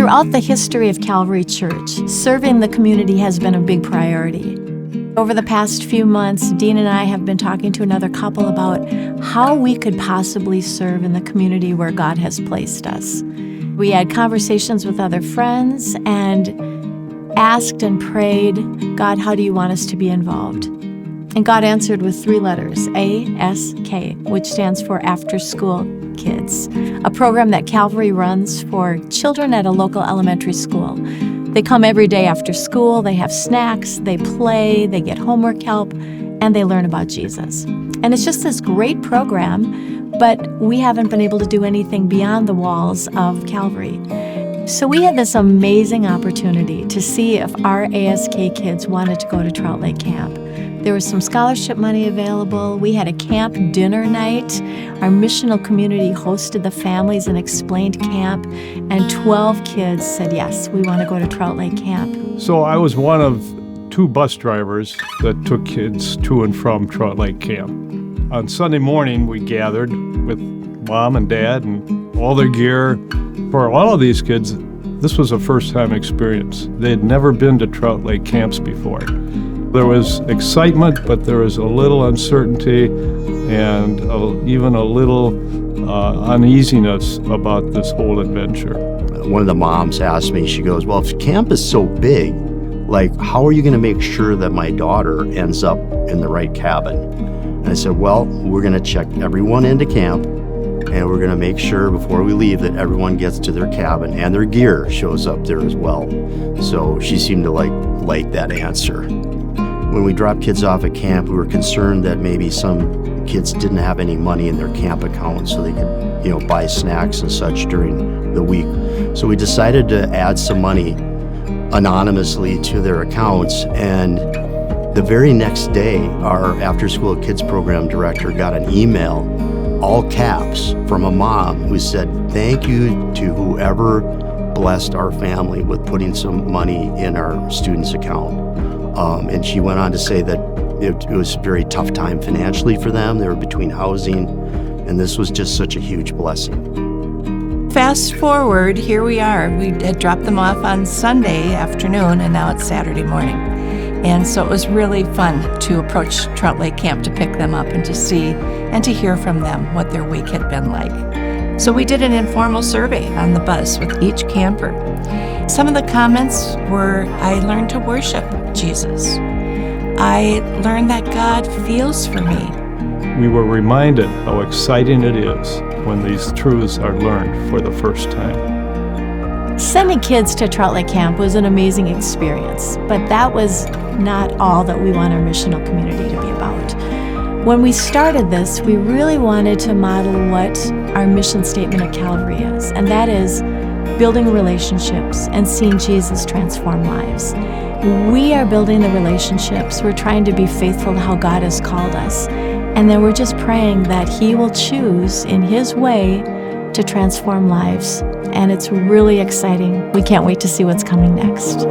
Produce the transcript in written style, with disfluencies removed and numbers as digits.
Throughout the history of Calvary Church, serving the community has been a big priority. Over the past few months, Dean and I have been talking to another couple about how we could possibly serve in the community where God has placed us. We had conversations with other friends and asked and prayed, God, how do you want us to be involved? And God answered with 3 letters, ASK, which stands for After School Kids, a program that Calvary runs for children at a local elementary school. They come every day after school, they have snacks, they play, they get homework help, and they learn about Jesus. And it's just this great program, but we haven't been able to do anything beyond the walls of Calvary. So we had this amazing opportunity to see if our ASK kids wanted to go to Trout Lake Camp. There was some scholarship money available. We had a camp dinner night. Our missional community hosted the families and explained camp, and 12 kids said, yes, we want to go to Trout Lake Camp. So I was one of 2 bus drivers that took kids to and from Trout Lake Camp. On Sunday morning, we gathered with Mom and Dad and all their gear. For all of these kids, this was a first-time experience. They had never been to Trout Lake camps before. There was excitement, but there was a little uncertainty and even a little uneasiness about this whole adventure. One of the moms asked me, she goes, well, if camp is so big, like, how are you going to make sure that my daughter ends up in the right cabin? And I said, well, we're going to check everyone into camp, and we're going to make sure before we leave that everyone gets to their cabin and their gear shows up there as well. So she seemed to like that answer. When we dropped kids off at camp, we were concerned that maybe some kids didn't have any money in their camp account so they could, buy snacks and such during the week. So we decided to add some money anonymously to their accounts, and the very next day, our after-school kids program director got an email, all caps, from a mom who said, thank you to whoever blessed our family with putting some money in our students' account. And she went on to say that it was a very tough time financially for them. They were between housing, and this was just such a huge blessing. Fast forward, here we are. We had dropped them off on Sunday afternoon, and now it's Saturday morning. And so it was really fun to approach Trout Lake Camp to pick them up and to see and to hear from them what their week had been like. So we did an informal survey on the bus with each camper. Some of the comments were, I learned to worship Jesus. I learned that God feels for me. We were reminded how exciting it is when these truths are learned for the first time. Sending kids to Trout Lake Camp was an amazing experience, but that was not all that we want our missional community to be about. When we started this, we really wanted to model what our mission statement at Calvary is, and that is building relationships and seeing Jesus transform lives. We are building the relationships. We're trying to be faithful to how God has called us. And then we're just praying that He will choose in His way to transform lives. And it's really exciting. We can't wait to see what's coming next.